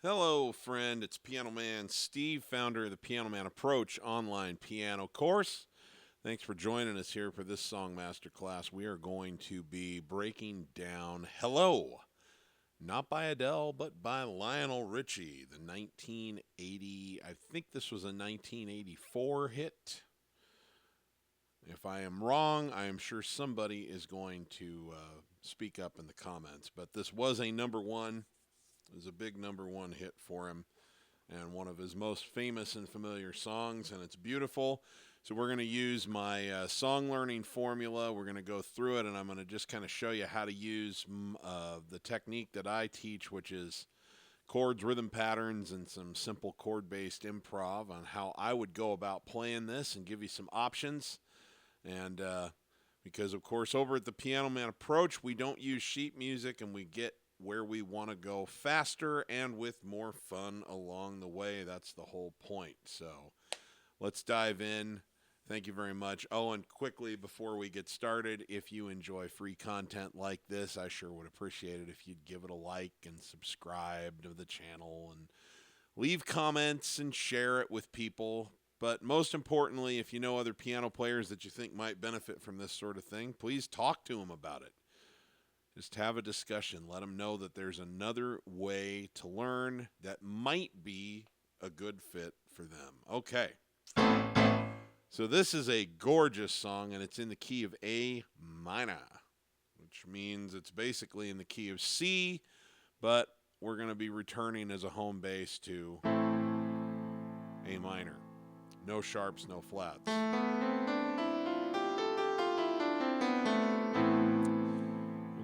Hello, friend. It's Piano Man Steve, founder of the Piano Man Approach online piano course. Thanks for joining us here for this song masterclass. We are going to be breaking down Hello, not by Adele, but by Lionel Richie, the 1980, I think this was a 1984 hit. If I am wrong, I am sure somebody is going to speak up in the comments. But this was a number one. It was a big number one hit for him and one of his most famous and familiar songs, and it's beautiful. So we're going to use my song learning formula. We're going to go through it, and I'm going to just kind of show you how to use the technique that I teach, which is chords, rhythm patterns, and some simple chord-based improv on how I would go about playing this and give you some options. And because, of course, over at the Piano Man Approach, we don't use sheet music, and we get where we want to go faster and with more fun along the way. That's the whole point. So let's dive in. Thank you very much. Oh, and quickly before we get started, if you enjoy free content like this, I sure would appreciate it if you'd give it a like and subscribe to the channel and leave comments and share it with people. But most importantly, if you know other piano players that you think might benefit from this sort of thing, please talk to them about it. Just have a discussion. Let them know that there's another way to learn that might be a good fit for them. Okay. So this is a gorgeous song, and it's in the key of A minor, which means it's basically in the key of C, but we're going to be returning as a home bass to A minor. No sharps, no flats.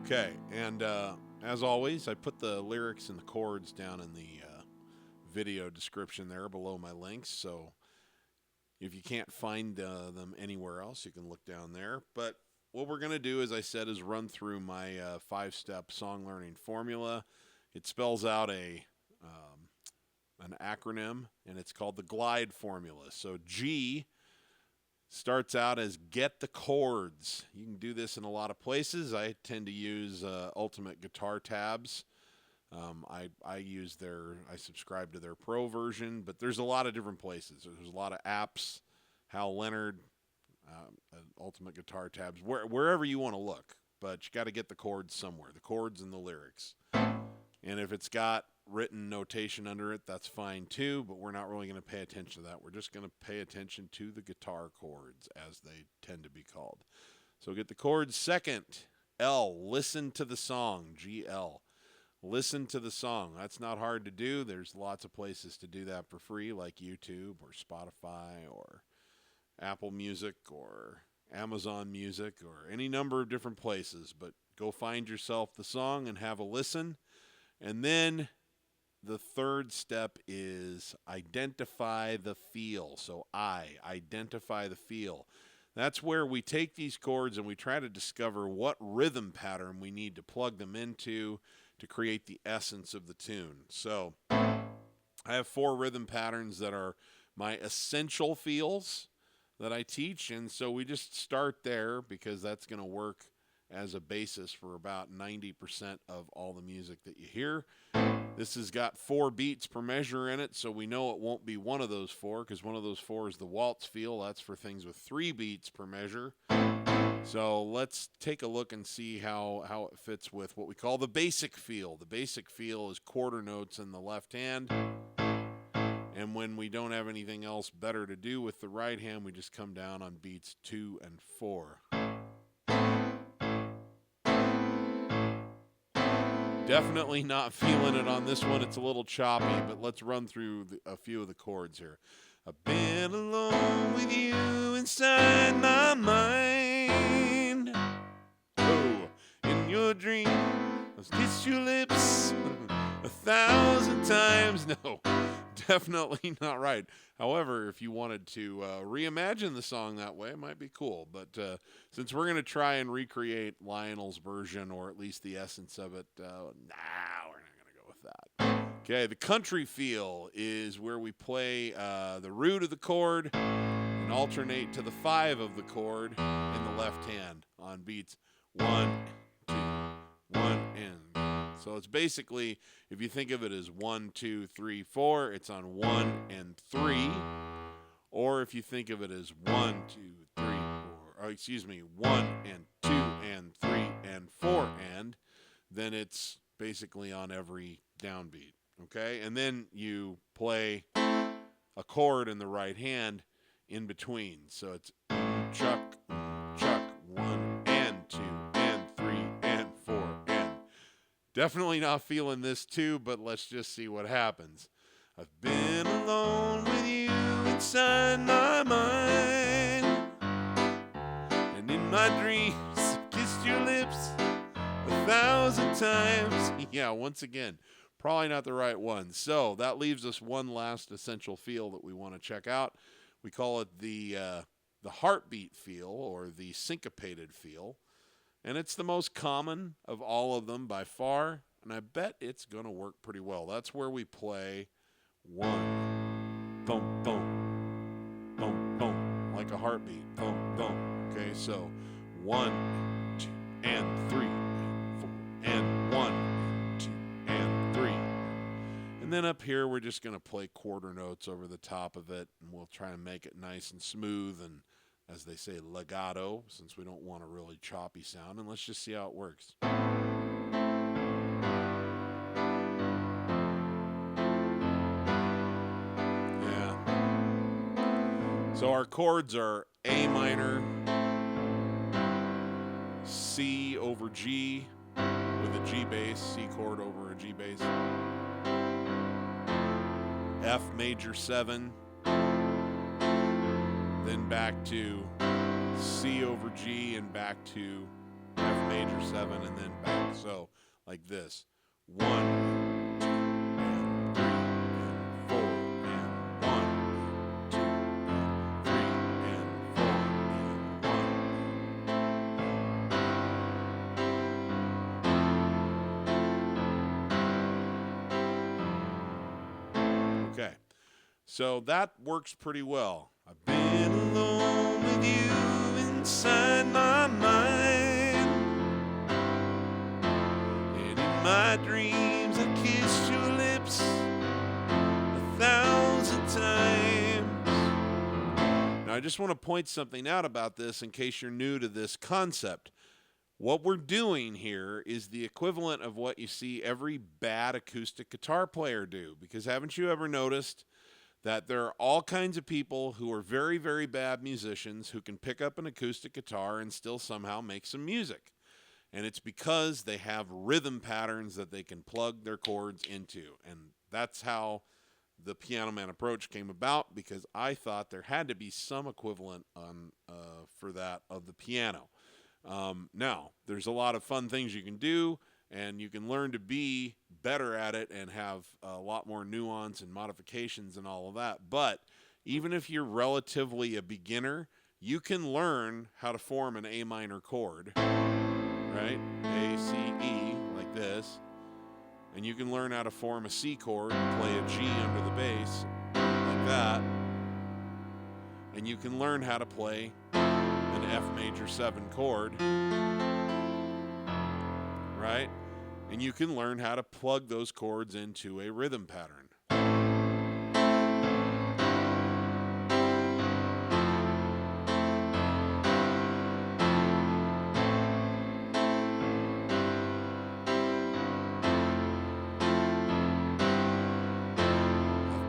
Okay, and as always, I put the lyrics and the chords down in the video description there below my links, so if you can't find them anywhere else, you can look down there. But what we're going to do, as I said, is run through my 5-step song learning formula. It spells out an acronym, and it's called the GLIDE formula. So G starts out as get the chords. You can do this in a lot of places. I tend to use Ultimate Guitar Tabs. I subscribe to their pro version, but there's a lot of different places. There's a lot of apps, Hal Leonard, Ultimate Guitar Tabs, wherever you want to look. But you got to get the chords somewhere, the chords and the lyrics. And if it's got written notation under it, that's fine too, but we're not really going to pay attention to that. We're just going to pay attention to the guitar chords, as they tend to be called. So get the chords. Second, L, listen to the song, GL. Listen to the song. That's not hard to do. There's lots of places to do that for free, like YouTube or Spotify or Apple Music or Amazon Music or any number of different places. But go find yourself the song and have a listen. And then the third step is identify the feel. So identify the feel. That's where we take these chords and we try to discover what rhythm pattern we need to plug them into to create the essence of the tune. So I have 4 rhythm patterns that are my essential feels that I teach. And so we just start there because that's going to work as a basis for about 90% of all the music that you hear. This has got 4 beats per measure in it, so we know it won't be one of those 4 because one of those 4 is the waltz feel. That's for things with 3 beats per measure. So let's take a look and see how it fits with what we call the basic feel. The basic feel is quarter notes in the left hand. And when we don't have anything else better to do with the right hand, we just come down on beats 2 and 4. Definitely not feeling it on this one. It's a little choppy, but let's run through a few of the chords here. I've been alone with you inside my mind. Oh, in your dream, I've kissed your lips 1,000 times. No, definitely not right. However, if you wanted to reimagine the song that way, it might be cool. But since we're going to try and recreate Lionel's version, or at least the essence of it, we're not going to go with that. Okay, the country feel is where we play the root of the chord and alternate to the 5 of the chord in the left hand on beats 1, 2, 1, and So it's basically, if you think of it as 1, 2, 3, 4, it's on 1 and 3. Or if you think of it as 1, 2, 3, 4, or excuse me, 1 and 2 and 3 and 4 and, then it's basically on every downbeat. Okay? And then you play a chord in the right hand in between. So it's chuck, 1 and 2 and 3 and 4 and. Definitely not feeling this too, but let's just see what happens. I've been alone with you inside my mind, and in my dreams kissed your lips 1,000 times. Yeah, once again, probably not the right one. So that leaves us one last essential feel that we want to check out. We call it the heartbeat feel, or the syncopated feel. And it's the most common of all of them by far, and I bet it's going to work pretty well. That's where we play 1, boom, boom, boom, boom, like a heartbeat, boom, boom. Okay, so 1, 2, and 3, 4, and 1, 2, and 3. And then up here, we're just going to play quarter notes over the top of it, and we'll try and make it nice and smooth and, as they say, legato, since we don't want a really choppy sound. And let's just see how it works. So our chords are A minor, C over G with a G bass, C chord over a G bass, F major 7, then back to C over G and back to F major 7 and then back. So like this. 1, 2, and 3, and 4, and 1, 2, and 3, and 4, and 1. Okay, so that works pretty well. I've been alone with you inside my mind, and in my dreams I kissed your lips 1,000 times. Now I just want to point something out about this in case you're new to this concept. What we're doing here is the equivalent of what you see every bad acoustic guitar player do, because haven't you ever noticed that there are all kinds of people who are very, very bad musicians who can pick up an acoustic guitar and still somehow make some music? And it's because they have rhythm patterns that they can plug their chords into. And that's how the Piano Man approach came about, because I thought there had to be some equivalent for that of the piano. Now, there's a lot of fun things you can do, and you can learn to be better at it and have a lot more nuance and modifications and all of that. But even if you're relatively a beginner, you can learn how to form an A minor chord, right? A, C, E, like this. And you can learn how to form a C chord and play a G under the bass, like that. And you can learn how to play an F major 7 chord, right? And you can learn how to plug those chords into a rhythm pattern. I've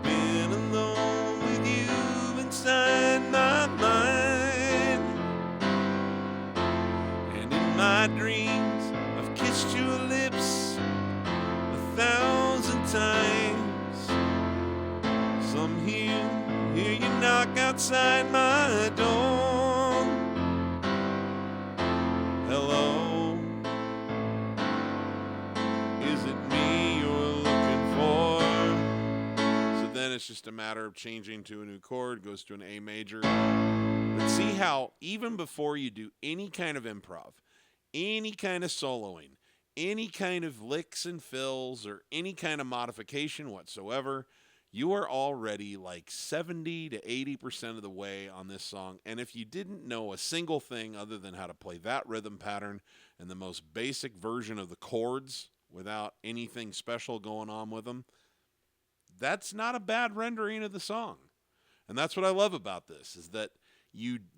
been alone with you inside my mind, and in my dreams I've kissed your lips 1,000 times. Some hear you knock outside my door. Hello, is it me you're looking for? So then it's just a matter of changing to a new chord, goes to an A major. But see how even before you do any kind of improv, any kind of soloing, any kind of licks and fills, or any kind of modification whatsoever, you are already like 70 to 80% of the way on this song. And if you didn't know a single thing other than how to play that rhythm pattern and the most basic version of the chords without anything special going on with them, that's not a bad rendering of the song. And that's what I love about this, is that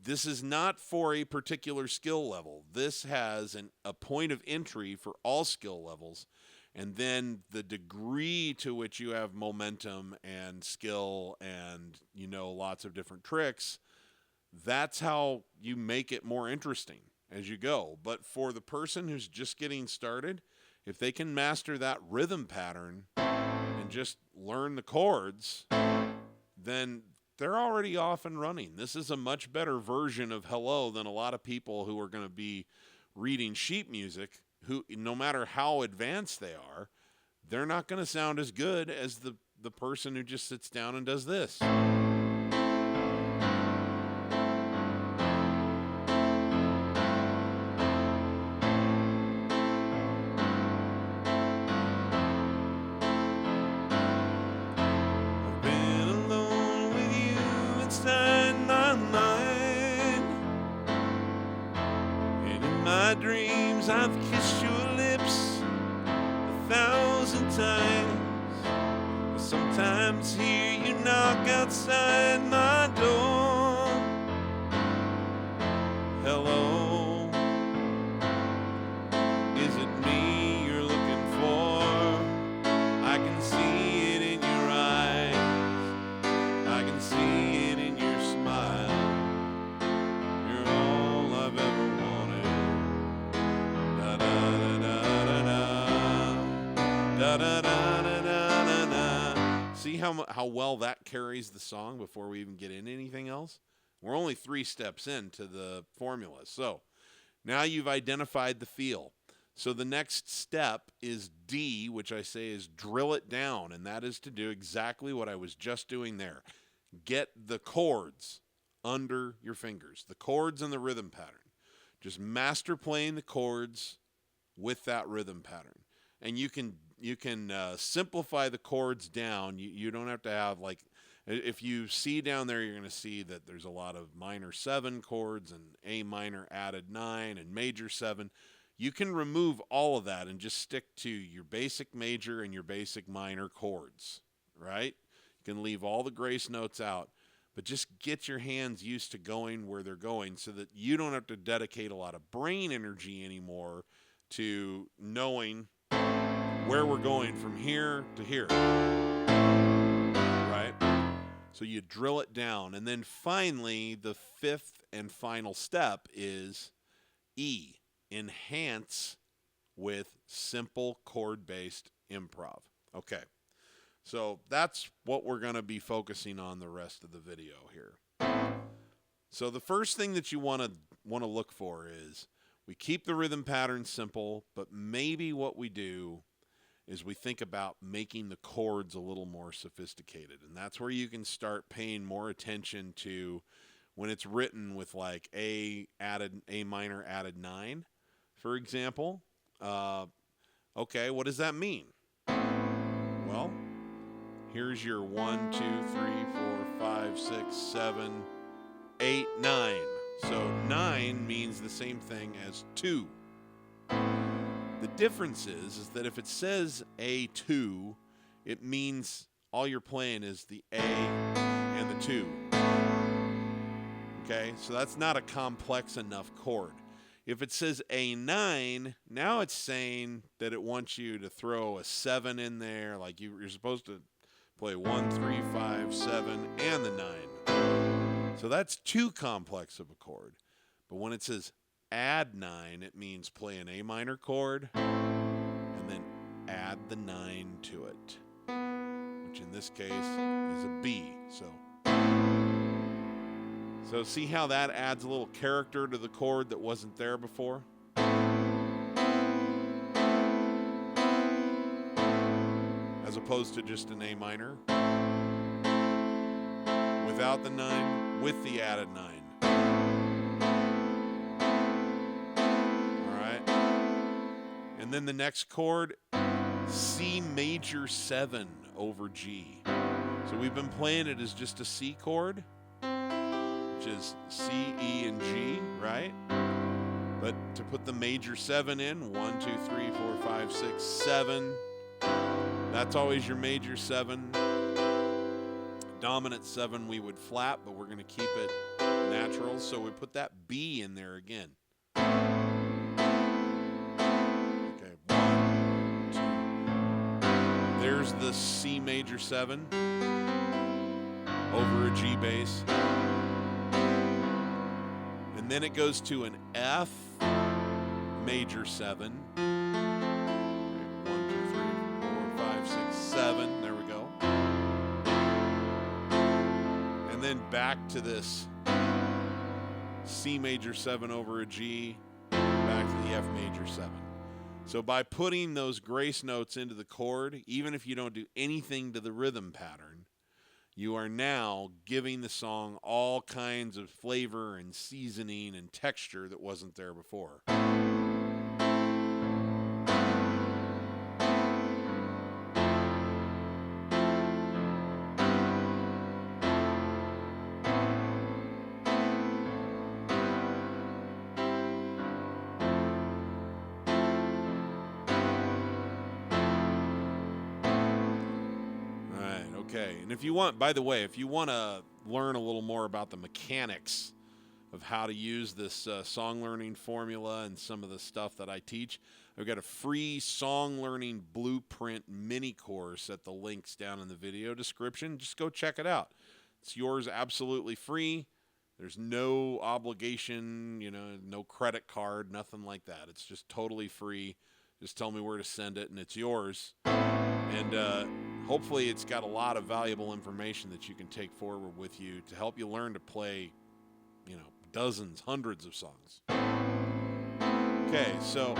this is not for a particular skill level. This has a point of entry for all skill levels, and then the degree to which you have momentum and skill and, lots of different tricks, that's how you make it more interesting as you go. But for the person who's just getting started, if they can master that rhythm pattern and just learn the chords, then they're already off and running. This is a much better version of Hello than a lot of people who are going to be reading sheet music, who, no matter how advanced they are, they're not going to sound as good as the person who just sits down and does this. Dreams, I've kissed your lips 1,000 times. But sometimes hear you knock outside my door. Hello, is it me you're looking for? I can see it in your eyes, I can see it in your smile. You're all I've ever wanted. See how well that carries the song before we even get into anything else? We're only 3 steps into the formula. So now you've identified the feel. So the next step is D, which I say is drill it down, and that is to do exactly what I was just doing there. Get the chords under your fingers, the chords and the rhythm pattern. Just master playing the chords with that rhythm pattern. And you can simplify the chords down. You don't have to have, like, if you see down there, you're going to see that there's a lot of minor 7 chords and A minor added 9 and major 7. You can remove all of that and just stick to your basic major and your basic minor chords, right? You can leave all the grace notes out, but just get your hands used to going where they're going so that you don't have to dedicate a lot of brain energy anymore to knowing where we're going from here to here, right? So you drill it down. And then finally, the 5th and final step is E, enhance with simple chord-based improv. Okay, so that's what we're going to be focusing on the rest of the video here. So the first thing that you want to look for is we keep the rhythm pattern simple, but maybe what we do is we think about making the chords a little more sophisticated. And that's where you can start paying more attention to when it's written with like A minor added 9, for example. Okay, what does that mean? Well, here's your 1, 2, 3, 4, 5, 6, 7, 8, 9. So 9 means the same thing as 2. The difference is that if it says A2, it means all you're playing is the A and the 2. Okay, so that's not a complex enough chord. If it says A9, now it's saying that it wants you to throw a 7 in there, like you're supposed to play 1, 3, 5, 7, and the 9. So that's too complex of a chord. But when it says add 9, it means play an A minor chord and then add the 9 to it, which in this case is a B. So see how that adds a little character to the chord that wasn't there before? As opposed to just an A minor without the 9, with the added 9. And then the next chord, C major 7 over G. So we've been playing it as just a C chord, which is C, E, and G, right? But to put the major 7 in, 1, 2, 3, 4, 5, 6, 7. That's always your major 7. Dominant 7 we would flat, but we're going to keep it natural. So we put that B in there again. Okay, 1, 2. There's the C major 7 over a G bass. And then it goes to an F major 7. 1, 2, 3, 4, 5, 6, 7. There we go. And then back to this C major 7 over a G, back to the F major 7. So by putting those grace notes into the chord, even if you don't do anything to the rhythm pattern, you are now giving the song all kinds of flavor and seasoning and texture that wasn't there before. Okay, and if you want, by the way, if you want to learn a little more about the mechanics of how to use this song learning formula and some of the stuff that I teach, I've got a free song learning blueprint mini course at the links down in the video description. Just go check it out. It's yours absolutely free. There's no obligation, no credit card, nothing like that. It's just totally free. Just tell me where to send it, and it's yours. And hopefully it's got a lot of valuable information that you can take forward with you to help you learn to play, dozens, hundreds of songs. Okay, so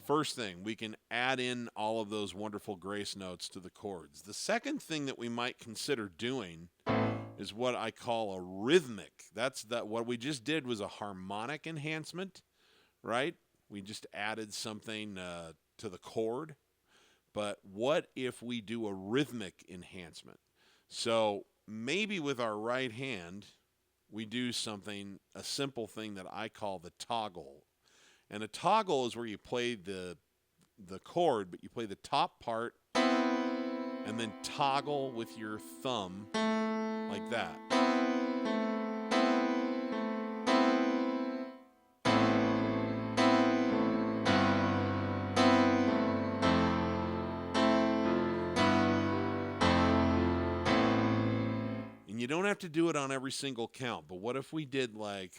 first thing, we can add in all of those wonderful grace notes to the chords. The second thing that we might consider doing is what I call a rhythmic. What we just did was a harmonic enhancement, right? We just added something to the chord. But what if we do a rhythmic enhancement? So maybe with our right hand, we do a simple thing that I call the toggle. And a toggle is where you play the chord, but you play the top part and then toggle with your thumb like that. You don't have to do it on every single count, but what if we did like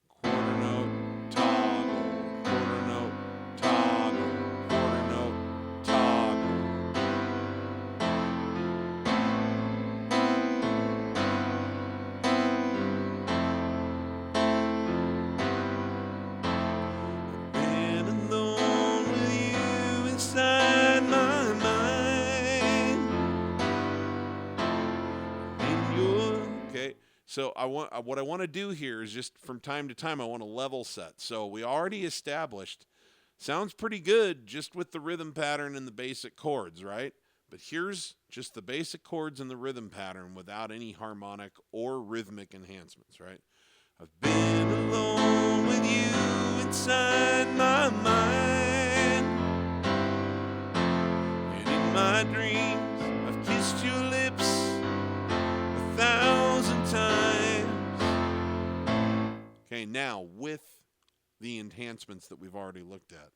quarter note, toggle, quarter note, toggle, quarter note, toggle. I've been alone with you inside my mind. Okay, so what I want to do here is just from time to time I want to level set. So we already established, sounds pretty good just with the rhythm pattern and the basic chords, right? But here's just the basic chords and the rhythm pattern without any harmonic or rhythmic enhancements, right? I've been alone with you inside my mind, and in my dreams I've kissed your lips 1,000 times. Okay, now with the enhancements that we've already looked at.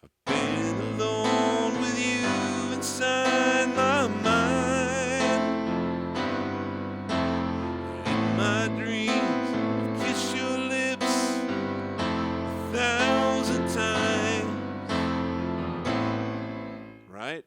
I've been alone with you inside my mind, and in my dreams I've kissed your lips 1,000 times. Right?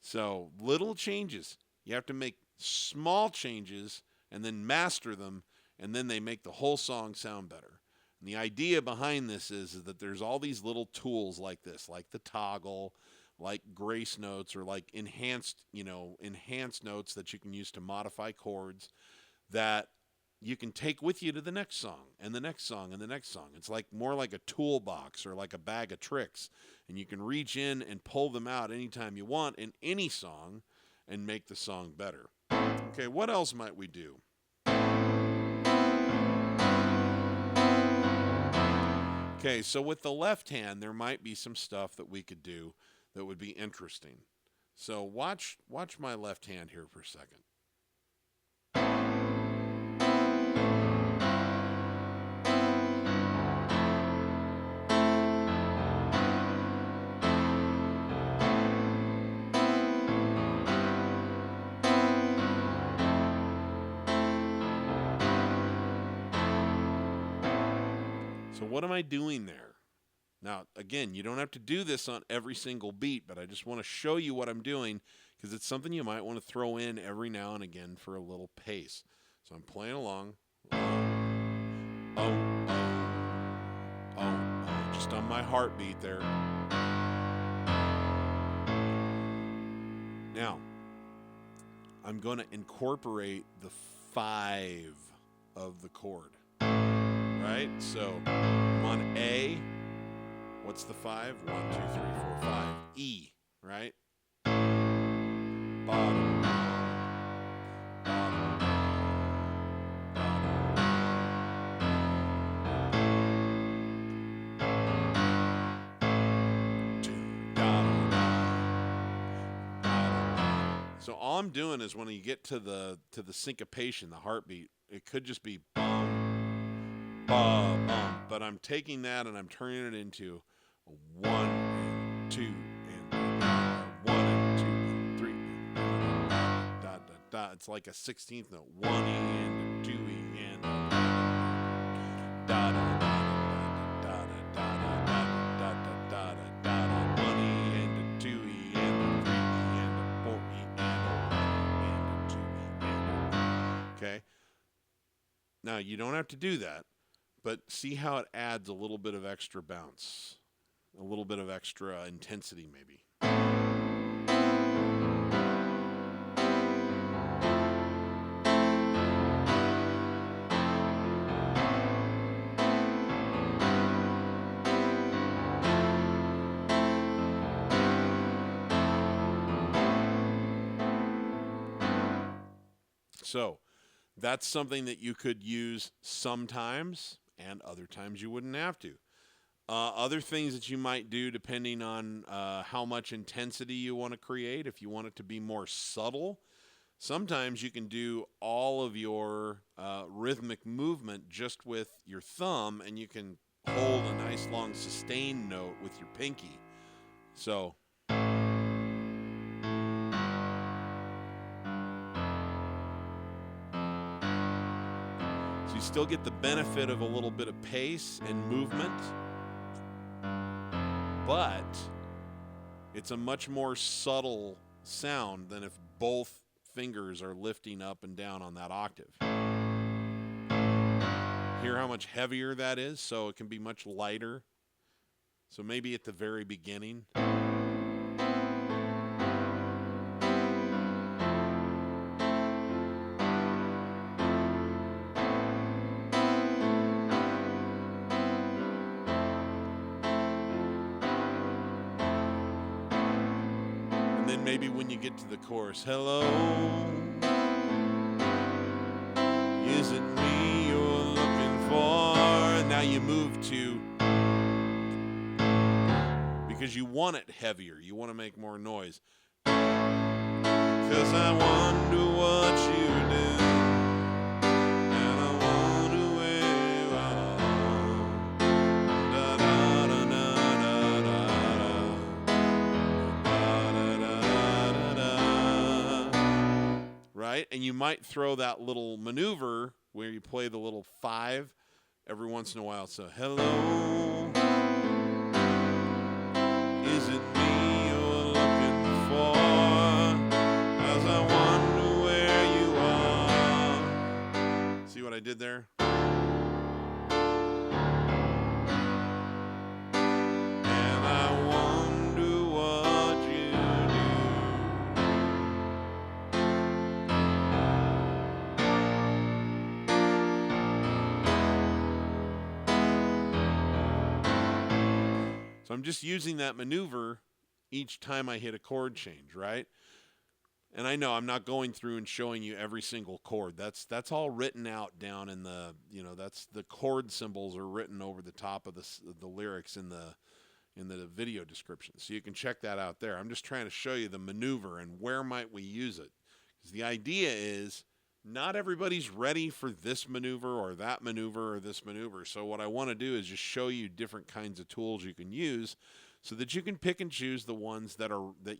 So little changes. You have to make small changes and then master them, and then they make the whole song sound better. And the idea behind this is that there's all these little tools like this, like the toggle, like grace notes, or like enhanced notes that you can use to modify chords that you can take with you to the next song and the next song and the next song. It's like more like a toolbox or like a bag of tricks, and you can reach in and pull them out anytime you want in any song and make the song better. Okay, what else might we do? Okay, so with the left hand, there might be some stuff that we could do that would be interesting. So watch my left hand here for a second. So what am I doing there? Now, again, you don't have to do this on every single beat, but I just want to show you what I'm doing because it's something you might want to throw in every now and again for a little pace. So I'm playing along. Just on my heartbeat there. Now, I'm going to incorporate the 5 of the chord. Right? So I'm on A. What's the 5? 1, 2, 3, 4, 5. E, right? Bottom, bottom, So all I'm doing is when you get to the syncopation, the heartbeat, it could just be bum, bum, bum, but I'm taking that and I'm turning it into a 1 and 2 and 1 and 2 and 3 and da da da. It's like a 16th note. 1 E and 2 E and da da da da da da da da da da. 1 E and a 2 E and a 3 E and a 4 E and a 1 E and a 2 E and a. Okay. Now you don't have to do that, but see how it adds a little bit of extra bounce. A little bit of extra intensity, maybe. So that's something that you could use sometimes, and other times you wouldn't have to. Other things that you might do depending on how much intensity you want to create, if you want it to be more subtle, sometimes you can do all of your rhythmic movement just with your thumb, and you can hold a nice long sustain note with your pinky. So you still get the benefit of a little bit of pace and movement, but it's a much more subtle sound than if both fingers are lifting up and down on that octave. Hear how much heavier that is? So it can be much lighter. So maybe at the very beginning. Maybe when you get to the chorus, hello, is it me you're looking for? Now you move to, because you want it heavier, you want to make more noise. 'Cause I wonder what you do, and I wonder where you are. Da, da, da, da, da, da, da. Right? And you might throw that little maneuver where you play the little 5 every once in a while. So, hello, is it me you're looking for? 'Cause I wonder where you are. See what I did there? And I wonder what you So I'm just using that maneuver each time I hit a chord change, right? And I know I'm not going through and showing you every single chord. That's all written out down in the, that's the chord symbols are written over the top of the lyrics in the video description. So you can check that out there. I'm just trying to show you the maneuver and where might we use it. Because the idea is not everybody's ready for this maneuver or that maneuver or this maneuver. So what I want to do is just show you different kinds of tools you can use so that you can pick and choose the ones that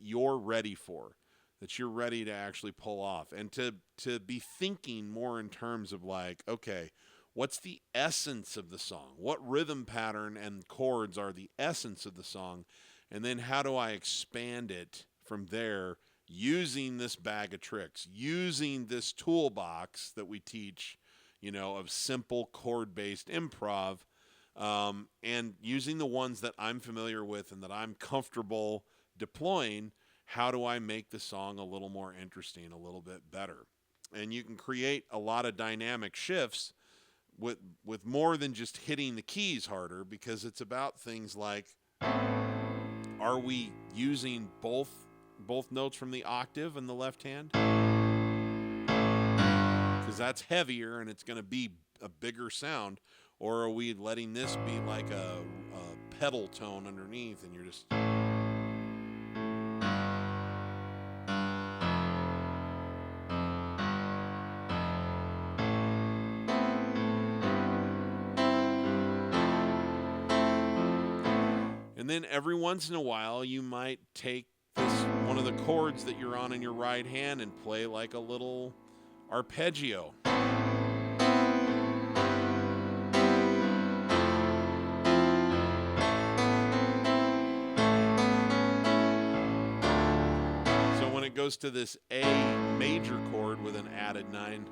you're ready for, that you're ready to actually pull off, and to be thinking more in terms of like, okay, what's the essence of the song? What rhythm pattern and chords are the essence of the song? And then how do I expand it from there using this bag of tricks, using this toolbox that we teach, of simple chord-based improv, and using the ones that I'm familiar with and that I'm comfortable deploying. How do I make the song a little more interesting, a little bit better? And you can create a lot of dynamic shifts with more than just hitting the keys harder, because it's about things like, are we using both notes from the octave in the left hand? Because that's heavier and it's going to be a bigger sound. Or are we letting this be like a pedal tone underneath and you're just... And then every once in a while, you might take one of the chords that you're on in your right hand and play like a little arpeggio. So when it goes to this A major chord with an added 9,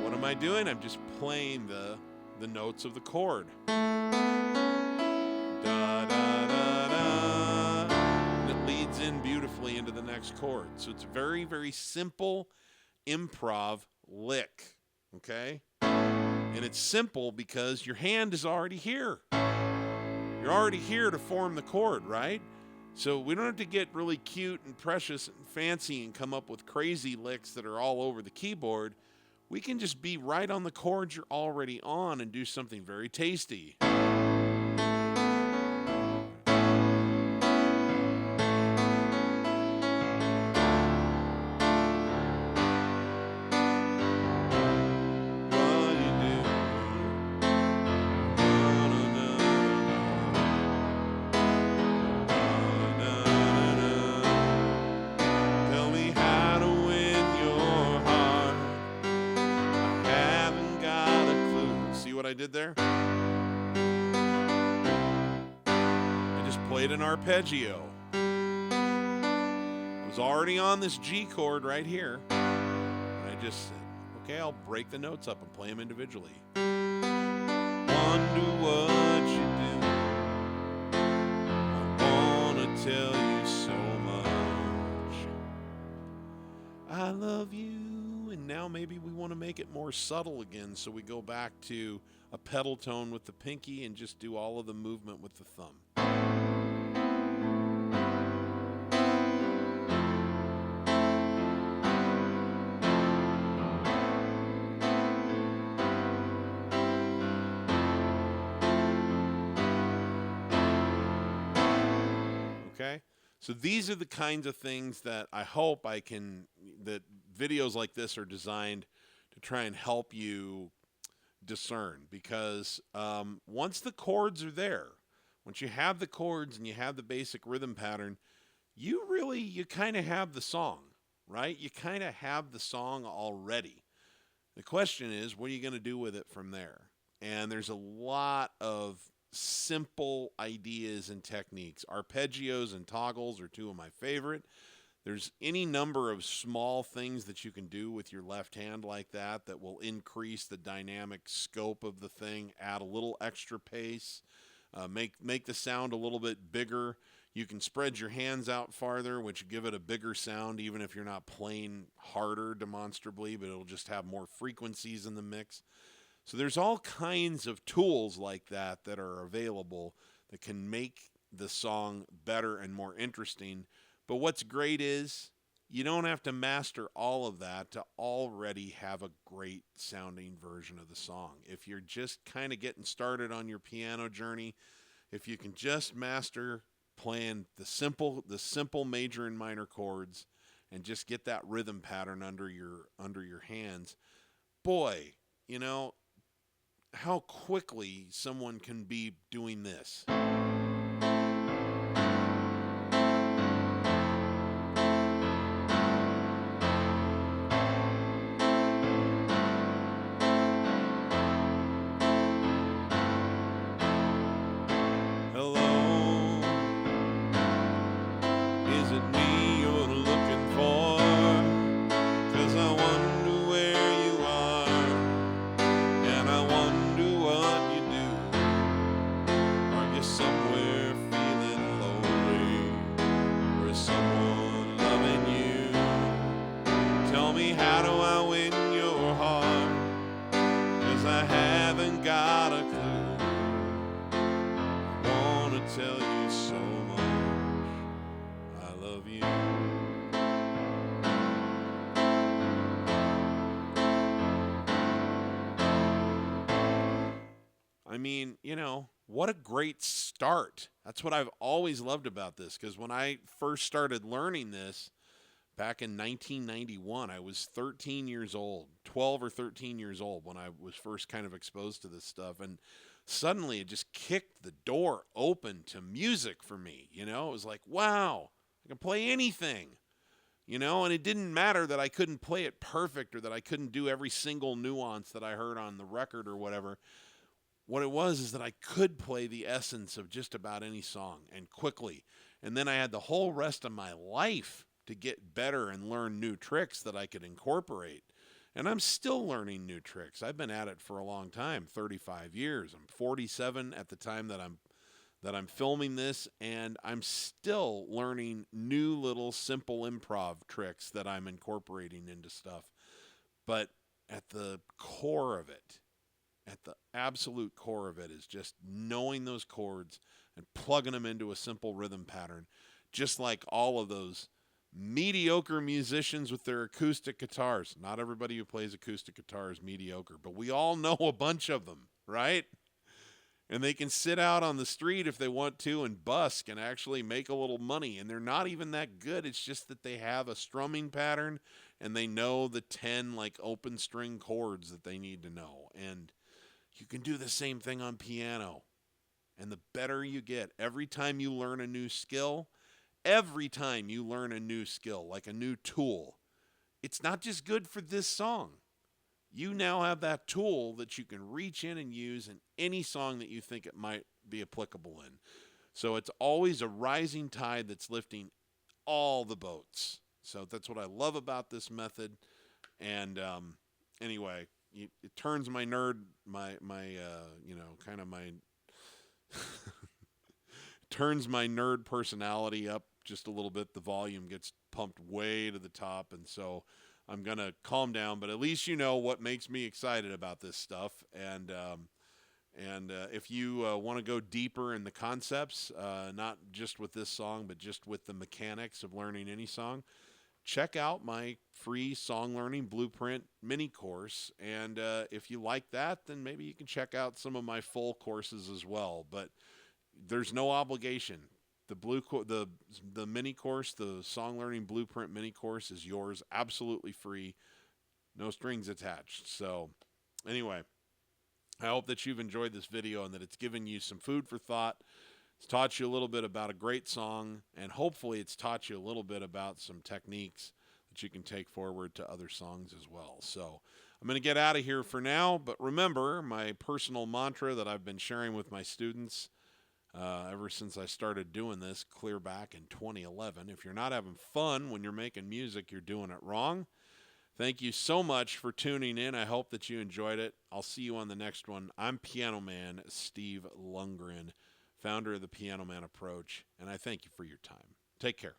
what am I doing? I'm just playing the notes of the chord. In beautifully into the next chord. So it's very, very simple improv lick, okay? And it's simple because your hand is already here. You're already here to form the chord, right? So we don't have to get really cute and precious and fancy and come up with crazy licks that are all over the keyboard. We can just be right on the chords you're already on and do something very tasty. I did there? I just played an arpeggio. I was already on this G chord right here. And I just said, okay, I'll break the notes up and play them individually. Wonder what you do. I wanna tell you so much. I love you. And now maybe we want to make it more subtle again, so we go back to a pedal tone with the pinky and just do all of the movement with the thumb. Okay? So these are the kinds of things that I hope that videos like this are designed to try and help you discern, because once the chords are there, once you have the chords and you have the basic rhythm pattern, you kind of have the song, right? You kind of have the song already. The question is, what are you going to do with it from there? And there's a lot of simple ideas and techniques. Arpeggios and toggles are two of my favorite. There's any number of small things that you can do with your left hand like that will increase the dynamic scope of the thing, add a little extra pace, make the sound a little bit bigger. You can spread your hands out farther, which give it a bigger sound, even if you're not playing harder demonstrably, but it'll just have more frequencies in the mix. So there's all kinds of tools like that are available that can make the song better and more interesting. But what's great is you don't have to master all of that to already have a great sounding version of the song. If you're just kind of getting started on your piano journey, if you can just master playing the simple major and minor chords and just get that rhythm pattern under your hands, boy, you know, how quickly someone can be doing this. Tell you so much I love you. I mean, you know, what a great start. That's what I've always loved about this, because when I first started learning this back in 1991, I was 13 years old, 12 or 13 years old when I was first kind of exposed to this stuff. And suddenly it just kicked the door open to music for me. You know, it was like, wow, I can play anything, you know, and it didn't matter that I couldn't play it perfect or that I couldn't do every single nuance that I heard on the record or whatever. What it was is that I could play the essence of just about any song and quickly. And then I had the whole rest of my life to get better and learn new tricks that I could incorporate. And I'm still learning new tricks. I've been at it for a long time, 35 years. I'm 47 at the time that I'm filming this, and I'm still learning new little simple improv tricks that I'm incorporating into stuff. But at the core of it, at the absolute core of it, is just knowing those chords and plugging them into a simple rhythm pattern, just like all of those mediocre musicians with their acoustic guitars. Not everybody who plays acoustic guitar is mediocre, but we all know a bunch of them, right? And they can sit out on the street if they want to and busk and actually make a little money, and they're not even that good. It's just that they have a strumming pattern and they know the 10 like open string chords that they need to know. And you can do the same thing on piano. And the better you get, every time you learn a new skill, like a new tool, it's not just good for this song. You now have that tool that you can reach in and use in any song that you think it might be applicable in. So it's always a rising tide that's lifting all the boats. So that's what I love about this method. And anyway, it turns my nerd, turns my nerd personality up just a little bit. The volume gets pumped way to the top, and so I'm going to calm down, but at least you know what makes me excited about this stuff. And if you want to go deeper in the concepts, not just with this song, but just with the mechanics of learning any song, check out my free song learning blueprint mini course. And if you like that, then maybe you can check out some of my full courses as well. But there's no obligation. The mini course, the song learning blueprint mini course, is yours, absolutely free, no strings attached. So anyway, I hope that you've enjoyed this video and that it's given you some food for thought. It's taught you a little bit about a great song, and hopefully it's taught you a little bit about some techniques that you can take forward to other songs as well. So I'm going to get out of here for now, but remember my personal mantra that I've been sharing with my students ever since I started doing this clear back in 2011. If you're not having fun when you're making music, you're doing it wrong. Thank you so much for tuning in. I hope that you enjoyed it. I'll see you on the next one. I'm Piano Man Steve Lungrin, founder of the Piano Man Approach, and I thank you for your time. Take care.